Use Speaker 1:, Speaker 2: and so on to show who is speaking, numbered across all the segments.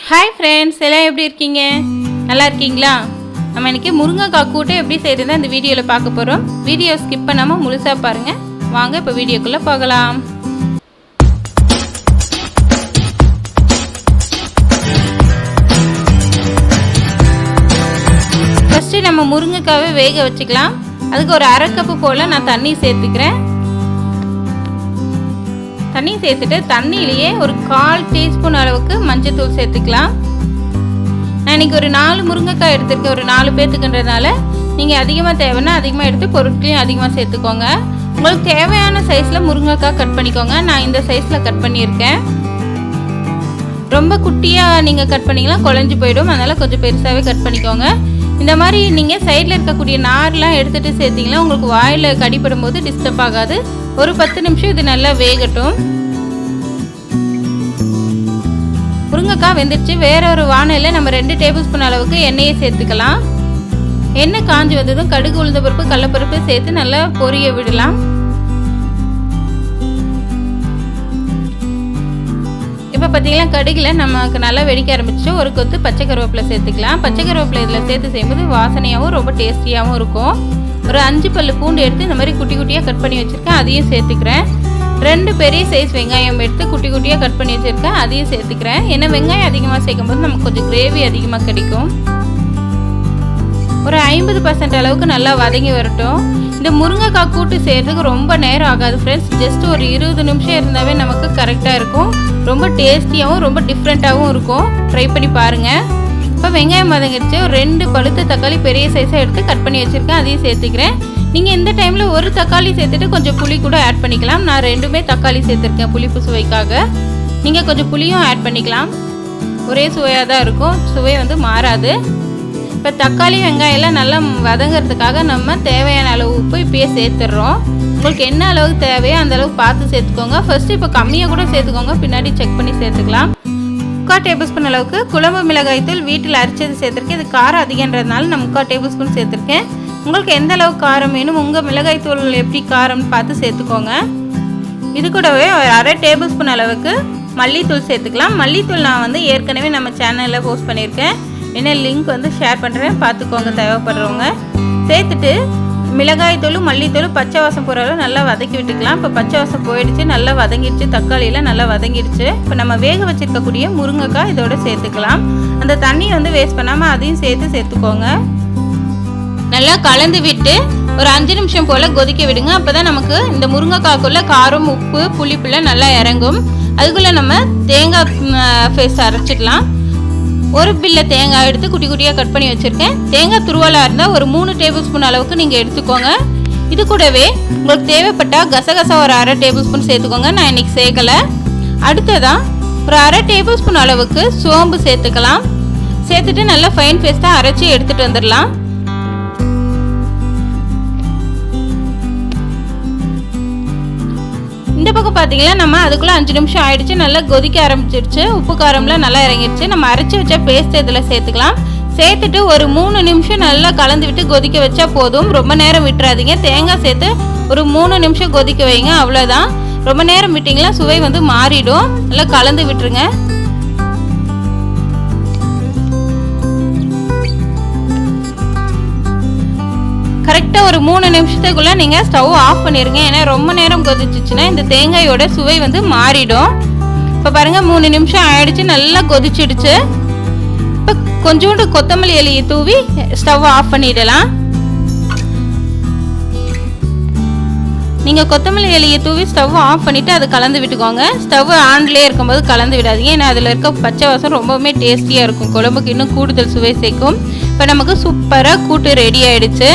Speaker 1: Hi friends, எல்லாம் எப்படி இருக்கீங்க? நல்லா இருக்கீங்களா? நம்ம இன்றைக்கி முருங்கைக்காய் கூட்டு எப்படி செய்கிறதா இந்த வீடியோவில் பார்க்க போகிறோம். வீடியோ ஸ்கிப் பண்ணாமல் முழுசாக பாருங்கள். வாங்க இப்போ வீடியோக்குள்ளே போகலாம். ஃபஸ்ட்டு நம்ம முருங்கைக்காவை வேக வச்சுக்கலாம். அதுக்கு ஒரு அரை கப்பு போல் நான் தண்ணி சேர்த்துக்கிறேன். தண்ணி சேர்த்துட்டு தண்ணியிலேயே ஒரு 1/4 டீஸ்பூன் அளவுக்கு மஞ்சத்தூள் சேர்த்துக்கலாம். நான் இன்றைக்கி ஒரு 4 முருங்கைக்காய் எடுத்துருக்கேன். ஒரு 4 பேர்த்துக்குன்றதுனால நீங்கள் அதிகமாக தேவைன்னா அதிகமாக எடுத்து பொருட்களையும் அதிகமாக சேர்த்துக்கோங்க. உங்களுக்கு தேவையான சைஸில் முருங்கைக்காய் கட் பண்ணிக்கோங்க. நான் இந்த சைஸில் கட் பண்ணியிருக்கேன். ரொம்ப குட்டியாக நீங்கள் கட் பண்ணிங்கன்னா குழஞ்சி போயிடும். அதனால் கொஞ்சம் பெருசாகவே கட் பண்ணிக்கோங்க. இந்த மாதிரி நீங்கள் சைடில் இருக்கக்கூடிய நார்லாம் எடுத்துகிட்டு சேர்த்திங்கன்னா உங்களுக்கு வாயில் கடிப்படும் போது டிஸ்டர்ப் ஆகாது. ஒரு 10 நிமிஷம் இது நல்லா வேகட்டும். முருங்கைக்காய் வெந்துடுச்சு. வேற ஒரு வானலில் நம்ம 2 டேபிள் ஸ்பூன் அளவுக்கு எண்ணெயை சேர்த்துக்கலாம். எண்ணெய் காஞ்சி வந்ததும் கடுகு, உளுந்த பருப்பு, கடலைப்பருப்பு சேர்த்து நல்லா பொரிய விடலாம். இப்போ பார்த்தீங்கன்னா கடுகில் நமக்கு நல்லா வெடிக்க ஆரம்பிச்சு. ஒரு கொத்து பச்சை கருவேப்பிலை சேர்த்துக்கலாம். பச்சை கருவேப்பிலை இதில் சேர்த்து செய்யும்போது வாசனையாகவும் ரொம்ப டேஸ்டியாகவும் இருக்கும். ஒரு 5 பல்லு பூண்டு எடுத்து இந்த மாதிரி குட்டி குட்டியாக கட் பண்ணி வச்சுருக்கேன், அதையும் சேர்த்துக்கிறேன். 2 பெரிய சைஸ் வெங்காயம் எடுத்து குட்டி குட்டியாக கட் பண்ணி வச்சுருக்கேன், அதையும் சேர்த்துக்கிறேன். ஏன்னா வெங்காயம் அதிகமாக சேர்க்கும்போது நமக்கு கொஞ்சம் கிரேவி அதிகமாக கிடைக்கும். ஒரு 50% அளவுக்கு நல்லா வதங்கி வரட்டும். இந்த முருங்கைக்காய் கூட்டு செய்கிறதுக்கு ரொம்ப நேரம் ஆகாது ஃப்ரெண்ட்ஸ். ஜஸ்ட் ஒரு 20 நிமிஷம் இருந்தாவே நமக்கு கரெக்டாக இருக்கும். ரொம்ப டேஸ்டியாகவும் ரொம்ப டிஃப்ரெண்ட்டாகவும் இருக்கும். ட்ரை பண்ணி பாருங்கள். இப்போ வெங்காயம் வதங்கிடுச்சு. ஒரு 2 பழுத்த தக்காளி பெரிய சைஸாக எடுத்து கட் பண்ணி வச்சுருக்கேன், அதையும் சேர்த்துக்கிறேன். நீங்கள் இந்த டைமில் ஒரு தக்காளி சேர்த்துட்டு கொஞ்சம் புளி கூட ஆட் பண்ணிக்கலாம். நான் 2மே தக்காளி சேர்த்துருக்கேன் புளிப்பு சுவைக்காக. நீங்கள் கொஞ்சம் புளியும் ஆட் பண்ணிக்கலாம். ஒரே சுவையாக தான் இருக்கும், சுவை வந்து மாறாது. இப்போ தக்காளி வெங்காயம் எல்லாம் நல்லா வதங்கிறதுக்காக நம்ம தேவையான அளவு உப்பு இப்போயே சேர்த்துடுறோம். உங்களுக்கு என்ன அளவுக்கு தேவையோ அந்த அளவுக்கு பார்த்து சேர்த்துக்கோங்க. ஃபஸ்ட்டு இப்போ கம்மியாக கூட சேர்த்துக்கோங்க, பின்னாடி செக் பண்ணி சேர்த்துக்கலாம். 3/4 டேபிள் ஸ்பூன் அளவுக்கு குழம்பு மிளகாய் தூள் வீட்டில் அரைச்சது சேர்த்துருக்கேன். இது காரம் அதிகன்றதுனால நான் 3/4 டேபிள் ஸ்பூன் சேர்த்துருக்கேன். உங்களுக்கு எந்த அளவுக்கு காரம் வேணும், உங்கள் மிளகாய் தூள் எப்படி காரம்னு பார்த்து சேர்த்துக்கோங்க. இது கூடவே ஒரு 1/2 டேபிள் ஸ்பூன் அளவுக்கு மல்லித்தூள் சேர்த்துக்கலாம். மல்லித்தூள் நான் வந்து ஏற்கனவே நம்ம சேனலில் போஸ்ட் பண்ணியிருக்கேன். என்ன லிங்க் வந்து ஷேர் பண்ணுறேன், பார்த்துக்கோங்க தேவைப்படுறவங்க. சேர்த்துட்டு மிளகாய் தூளும் மல்லித்தூளும் பச்சை வாசம் போகிற அளவு நல்லா வதக்கி விட்டுக்கலாம். இப்போ பச்சை வாசம் போயிடுச்சு, நல்லா வதங்கிடுச்சு. தக்காளியெல்லாம் நல்லா வதங்கிடுச்சு. இப்போ நம்ம வேக வச்சுருக்கக்கூடிய முருங்கைக்காய் இதோட சேர்த்துக்கலாம். அந்த தண்ணியை வந்து வேஸ்ட் பண்ணாமல் அதையும் சேர்த்துக்கோங்க. நல்லா கலந்து விட்டு ஒரு 5 நிமிஷம் போல் கொதிக்க விடுங்க. அப்போ தான் நமக்கு இந்த முருங்கைக்காய்க்குள்ளே காரம், உப்பு, புளிப்புலாம் நல்லா இறங்கும். அதுக்குள்ளே நம்ம தேங்காய் பேஸ்ட் அரைச்சிக்கலாம். ஒரு பில்ல தேங்காய் எடுத்து குட்டி குட்டியாக கட் பண்ணி வச்சுருக்கேன். தேங்காய் துருவலாக இருந்தால் ஒரு 3 டேபிள் ஸ்பூன் அளவுக்கு நீங்கள் எடுத்துக்கோங்க. இது கூடவே உங்களுக்கு தேவைப்பட்டால் கசகசா ஒரு 1/2 டேபிள் ஸ்பூன் சேர்த்துக்கோங்க. நான் இன்றைக்கி சேர்க்கலை. அடுத்ததான் ஒரு 1/2 டேபிள் ஸ்பூன் அளவுக்கு சோம்பு சேர்த்துக்கலாம். சேர்த்துட்டு நல்லா ஃபைன் பேஸ்ட்டாக அரைச்சி எடுத்துகிட்டு வந்துடலாம். இந்த பக்கம் பார்த்தீங்கன்னா நம்ம அதுக்குள்ளே 5 நிமிஷம் ஆயிடுச்சு. நல்லா கொதிக்க ஆரம்பிச்சிருச்சு. உப்பு காரம்லாம் நல்லா இறங்கிடுச்சு. நம்ம அரைச்சி வச்ச பேஸ்ட் இதில் சேர்த்துக்கலாம். சேர்த்துட்டு ஒரு 3 நிமிஷம் நல்லா கலந்து விட்டு கொதிக்க வச்சா போதும். ரொம்ப நேரம் விட்டுறாதீங்க. தேங்காய் சேர்த்து ஒரு 3 நிமிஷம் கொதிக்க வைங்க, அவ்வளோதான். ரொம்ப நேரம் விட்டிங்களா சுவை வந்து மாறிடும். நல்லா கலந்து விட்டுருங்க. கரெக்டாக ஒரு 3 நிமிஷத்துக்குள்ளே நீங்கள் ஸ்டவ் ஆஃப் பண்ணிடுங்க. ஏன்னா ரொம்ப நேரம் கொதிச்சிச்சுன்னா இந்த தேங்காயோட சுவை வந்து மாறிடும். இப்போ பாருங்கள் 3 நிமிஷம் ஆயிடுச்சு, நல்லா கொதிச்சிடுச்சு. இப்போ கொஞ்சோண்டு கொத்தமல்லி இலையை தூவி ஸ்டவ் ஆஃப் பண்ணிடலாம். நீங்கள் கொத்தமல்லி இலையை தூவி ஸ்டவ் ஆஃப் பண்ணிவிட்டு அதை கலந்து விட்டுக்கோங்க. ஸ்டவ் ஆன்லேயே இருக்கும்போது கலந்து விடாதீங்க. ஏன்னா அதில் இருக்க பச்சை வாசம் ரொம்பவுமே டேஸ்டியாக இருக்கும். குழம்புக்கு இன்னும் கூடுதல் சுவை சேர்க்கும். இப்போ நமக்கு சூப்பராக கூட்டு ரெடி ஆகிடுச்சு.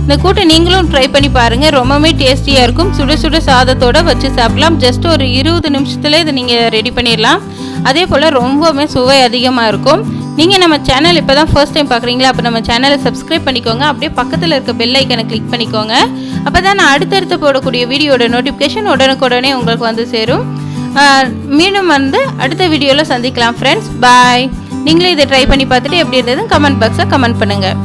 Speaker 1: இந்த கூட்டை நீங்களும் ட்ரை பண்ணி பாருங்கள். ரொம்பவே டேஸ்டியாக இருக்கும். சுட சுட சாதத்தோடு வச்சு சாப்பிடலாம். ஜஸ்ட் ஒரு 20 நிமிஷத்தில் இதை நீங்கள் ரெடி பண்ணிடலாம். அதே போல் ரொம்பவுமே சுவை அதிகமாக இருக்கும். நீங்கள் நம்ம சேனல் இப்போ தான் ஃபர்ஸ்ட் டைம் பார்க்குறீங்களா? அப்போ நம்ம சேனலை சப்ஸ்கிரைப் பண்ணிக்கோங்க. அப்படியே பக்கத்தில் இருக்க பெல் ஐக்கனை கிளிக் பண்ணிக்கோங்க. அப்போ தான் நான் அடுத்தடுத்து போடக்கூடிய வீடியோட நோட்டிஃபிகேஷன் உடனுக்குடனே உங்களுக்கு வந்து சேரும். மீண்டும் வந்து அடுத்த வீடியோவில் சந்திக்கலாம் ஃப்ரெண்ட்ஸ். பாய். நீங்களே இதை ட்ரை பண்ணி பார்த்துட்டு எப்படி இருந்ததுன்னு கமெண்ட் பாக்ஸில் கமெண்ட் பண்ணுங்கள்.